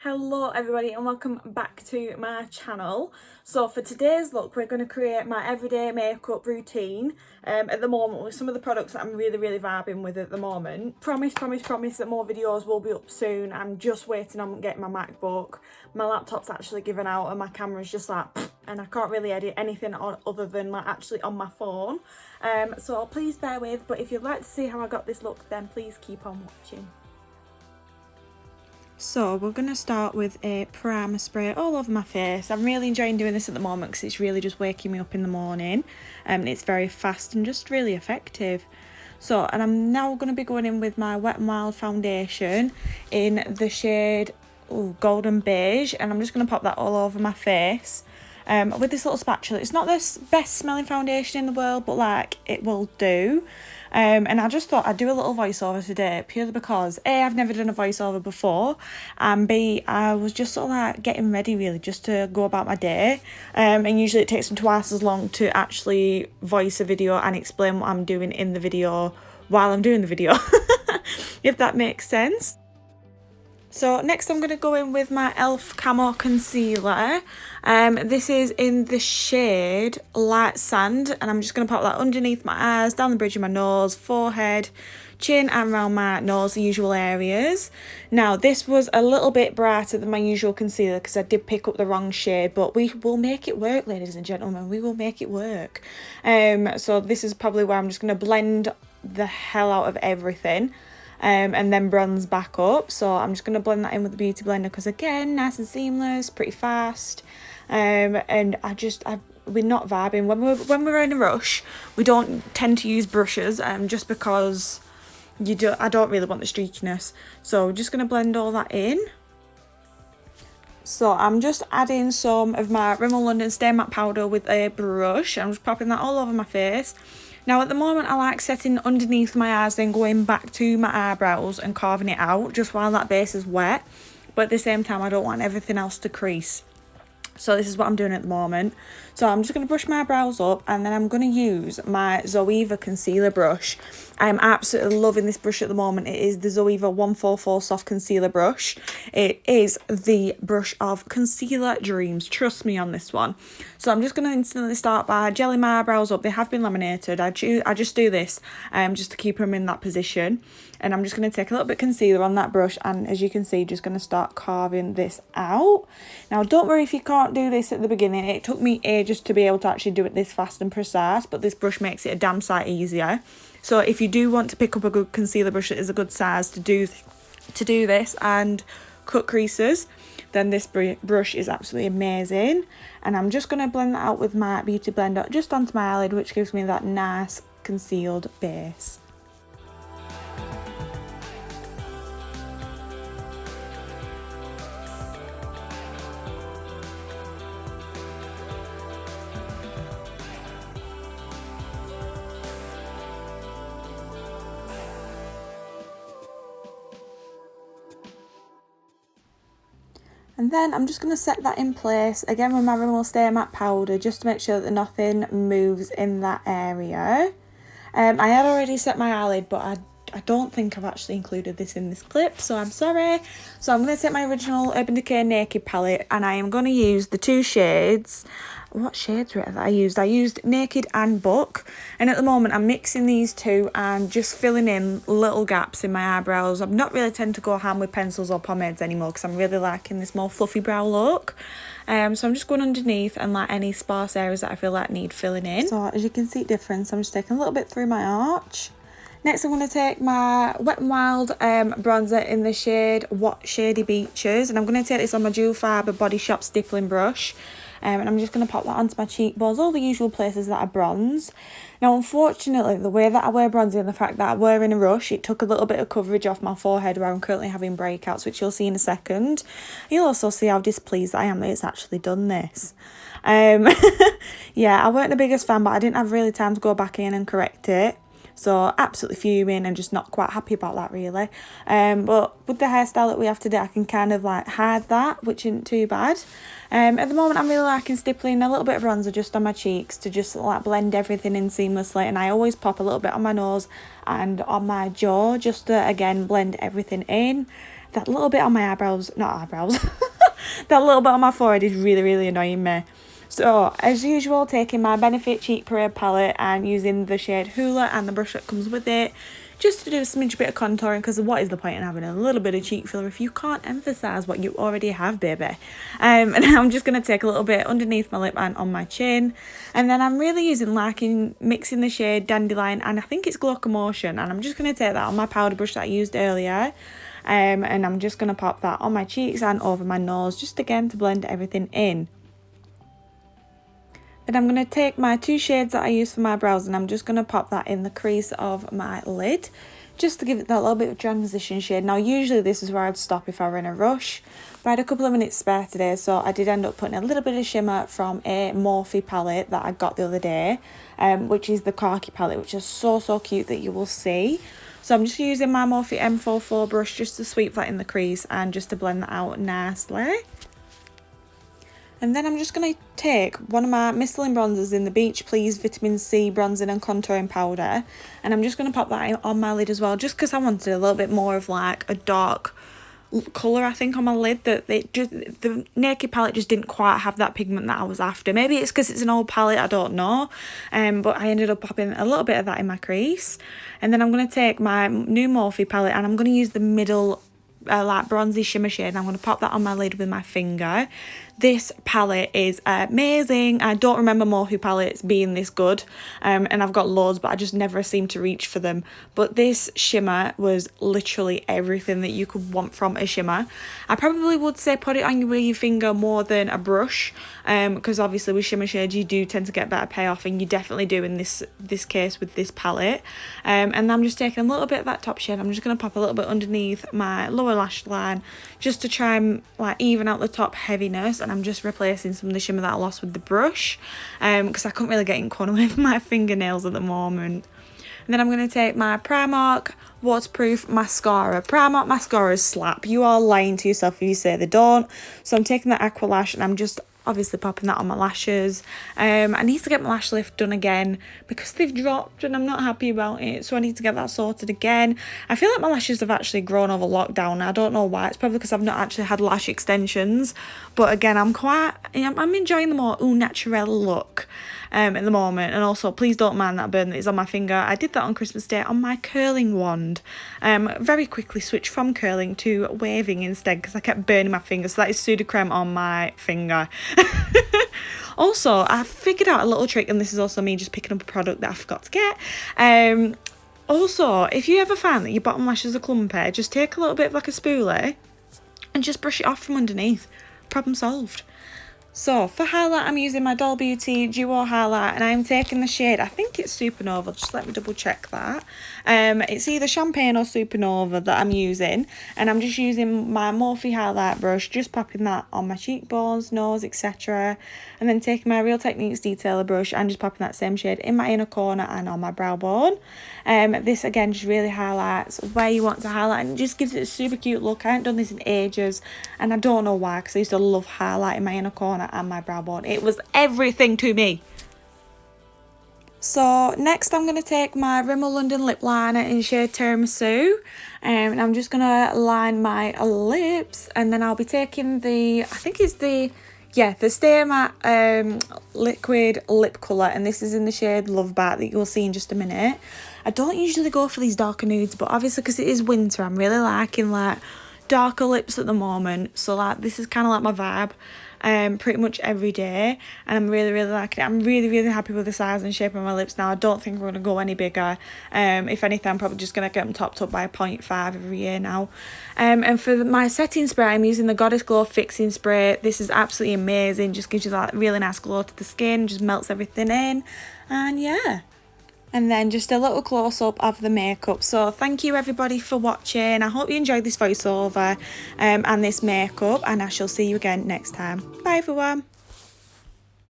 Hello everybody and welcome back to my channel. So for today's look we're going to create my everyday makeup routine at the moment with some of the products that I'm really vibing with at the moment. Promise that more videos will be up soon. I'm just waiting on getting my MacBook. My laptop's actually given out and my camera's just like and I can't really edit anything on other than like actually on my phone. So please bear with, but if you'd like to see how I got this look then please keep on watching. So we're going to start with a primer spray all over my face. I'm really enjoying doing this at the moment because it's really just waking me up in the morning. It's very fast and just really effective. So, and I'm now going to be going in with my Wet n Wild foundation in the shade golden beige, and I'm just going to pop that all over my face. With this little spatula. It's not the best smelling foundation in the world, but like it will do. And I just thought I'd do a little voiceover today purely because A, I've never done a voiceover before, and B, I was just sort of like getting ready really just to go about my day. And usually it takes me twice as long to actually voice a video and explain what I'm doing in the video while I'm doing the video, if that makes sense. So next I'm going to go in with my e.l.f. Camo Concealer. This is in the shade Light Sand, and I'm just going to pop that underneath my eyes, down the bridge of my nose, forehead, chin and around my nose, the usual areas. Now this was a little bit brighter than my usual concealer because I did pick up the wrong shade, but we will make it work, ladies and gentlemen, we will make it work. So this is probably where I'm just going to blend the hell out of everything. And then bronze back up. So I'm just going to blend that in with the beauty blender because again, nice and seamless, pretty fast. And we're not vibing when we're in a rush. We don't tend to use brushes just because I don't really want the streakiness. So we're just going to blend all that in. So I'm just adding some of my Rimmel London Stay Matte powder with a brush. I'm just popping that all over my face. Now at the moment I like setting underneath my eyes, then going back to my eyebrows and carving it out just while that base is wet. But at the same time I don't want everything else to crease. So this is what I'm doing at the moment. So I'm just going to brush my brows up, and then I'm going to use my Zoeva concealer brush. I'm absolutely loving this brush at the moment. It is the Zoeva 144 Soft Concealer Brush. It is the brush of concealer dreams. Trust me on this one. So I'm just going to instantly start by gelling my eyebrows up. They have been laminated. I just do this just to keep them in that position. And I'm just going to take a little bit of concealer on that brush, and as you can see, just going to start carving this out. Now don't worry if you can't do this at the beginning. It took me ages to be able to actually do it this fast and precise, but this brush makes it a damn sight easier. So if you do want to pick up a good concealer brush that is a good size to do this and cut creases, then this brush is absolutely amazing. And I'm just going to blend that out with my beauty blender just onto my eyelid, which gives me that nice concealed base. And then I'm just going to set that in place again with my Rimmel Stay Matte powder just to make sure that nothing moves in that area. I had already set my eyelid, but I don't think I've actually included this in this clip, so I'm sorry. So I'm going to take my original Urban Decay Naked palette, and I am going to use the two shades. What shades were it that I used? I used Naked and Book, and at the moment I'm mixing these two and just filling in little gaps in my eyebrows. I'm not really tend to go ham with pencils or pomades anymore because I'm really liking this more fluffy brow look. So I'm just going underneath and like any sparse areas that I feel like need filling in. So as you can see difference, I'm just taking a little bit through my arch. Next I'm going to take my Wet n Wild bronzer in the shade Shady Beaches, and I'm going to take this on my Dual Fibre Body Shop stippling brush. And I'm just going to pop that onto my cheekbones, all the usual places that I bronze. Now unfortunately the way that I wear bronzer and the fact that I wear in a rush, it took a little bit of coverage off my forehead where I'm currently having breakouts, which you'll see in a second. You'll also see how displeased I am that it's actually done this. Yeah, I weren't the biggest fan, but I didn't have really time to go back in and correct it. So absolutely fuming and just not quite happy about that really. But with the hairstyle that we have today, I can kind of like hide that, which isn't too bad. At the moment I'm really liking stippling a little bit of bronzer just on my cheeks to just like blend everything in seamlessly, and I always pop a little bit on my nose and on my jaw just to again blend everything in. that little bit on my eyebrows, not eyebrows, that little bit on my forehead is really, really annoying me. So, as usual, taking my Benefit Cheek Parade palette and using the shade Hoola and the brush that comes with it, just to do a smidge bit of contouring, because what is the point in having a little bit of cheek filler if you can't emphasise what you already have, baby? And I'm just going to take a little bit underneath my lip and on my chin. And then I'm really mixing the shade Dandelion, and I think it's Locomotion, and I'm just going to take that on my powder brush that I used earlier. And I'm just going to pop that on my cheeks and over my nose, just again to blend everything in. Then I'm going to take my 2 shades that I use for my brows and I'm just going to pop that in the crease of my lid, just to give it that little bit of transition shade. Now usually this is where I'd stop if I were in a rush, but I had a couple of minutes spare today, so I did end up putting a little bit of shimmer from a Morphe palette that I got the other day, which is the khaki palette, which is so cute that you will see. So I'm just using my Morphe M44 brush just to sweep that in the crease and just to blend that out nicely. And then I'm just going to take one of my Michelin bronzers in the Beach Please Vitamin C bronzing and contouring powder, and I'm just going to pop that on my lid as well, just because I wanted a little bit more of like a dark colour, I think, on my lid. That the Naked palette just didn't quite have that pigment that I was after. Maybe it's because it's an old palette, I don't know. But I ended up popping a little bit of that in my crease. And then I'm going to take my new Morphe palette and I'm going to use the middle like bronzy shimmer shade, and I'm going to pop that on my lid with my finger. This palette is amazing. I don't remember Morphe palettes being this good, and I've got loads, but I just never seem to reach for them. But this shimmer was literally everything that you could want from a shimmer. I probably would say put it on your finger more than a brush, because obviously with shimmer shades you do tend to get better payoff, and you definitely do in this case with this palette. And I'm just taking a little bit of that top shade. I'm just going to pop a little bit underneath my lower lash line just to try and like even out the top heaviness, and I'm just replacing some of the shimmer that I lost with the brush, because I couldn't really get in corner with my fingernails at the moment. And then I'm going to take my Primark waterproof mascara. Primark mascaras slap. You are lying to yourself if you say they don't. So I'm taking the Aqua lash and I'm just obviously popping that on my lashes. I need to get my lash lift done again because they've dropped and I'm not happy about it, so I need to get that sorted again. I feel like my lashes have actually grown over lockdown. I don't know why. It's probably because I've not actually had lash extensions, but again, I'm enjoying the more au naturel look at the moment. And also, please don't mind that burn that is on my finger. I did that on Christmas Day on my curling wand. Very quickly switched from curling to waving instead because I kept burning my finger. So that is Sudocreme on my finger. Also, I figured out a little trick, and this is also me just picking up a product that I forgot to get. Also, if you ever find that your bottom lashes are clumpy, just take a little bit of like a spoolie and just brush it off from underneath. Problem solved. So for highlight, I'm using my Doll Beauty Duo highlight, and I'm taking the shade, I think it's Supernova, just let me double check that. It's either Champagne or Supernova that I'm using, and I'm just using my Morphe highlight brush, just popping that on my cheekbones, nose, etc. And then taking my Real Techniques detailer brush and just popping that same shade in my inner corner and on my brow bone. This again just really highlights where you want to highlight, and it just gives it a super cute look. I haven't done this in ages, and I don't know why, because I used to love highlighting my inner corner and my brow bone. It was everything to me. So next I'm going to take my Rimmel London lip liner in shade Tiramisu, and I'm just going to line my lips, and then I'll be taking the, I think it's the Stay Matte liquid lip colour, and this is in the shade Love Bite that you'll see in just a minute. I don't usually go for these darker nudes, but obviously because it is winter, I'm really liking like darker lips at the moment, so like this is kind of like my vibe pretty much every day, and I'm really liking it. I'm really happy with the size and shape of my lips now. I don't think we're going to go any bigger. If anything, I'm probably just going to get them topped up by a 0.5 every year now. And for my setting spray, I'm using the Goddess Glow Fixing Spray. This is absolutely amazing, just gives you that really nice glow to the skin, just melts everything in, and yeah. And then just a little close-up of the makeup. So thank you everybody for watching. I hope you enjoyed this voiceover and this makeup, and I shall see you again next time. Bye everyone.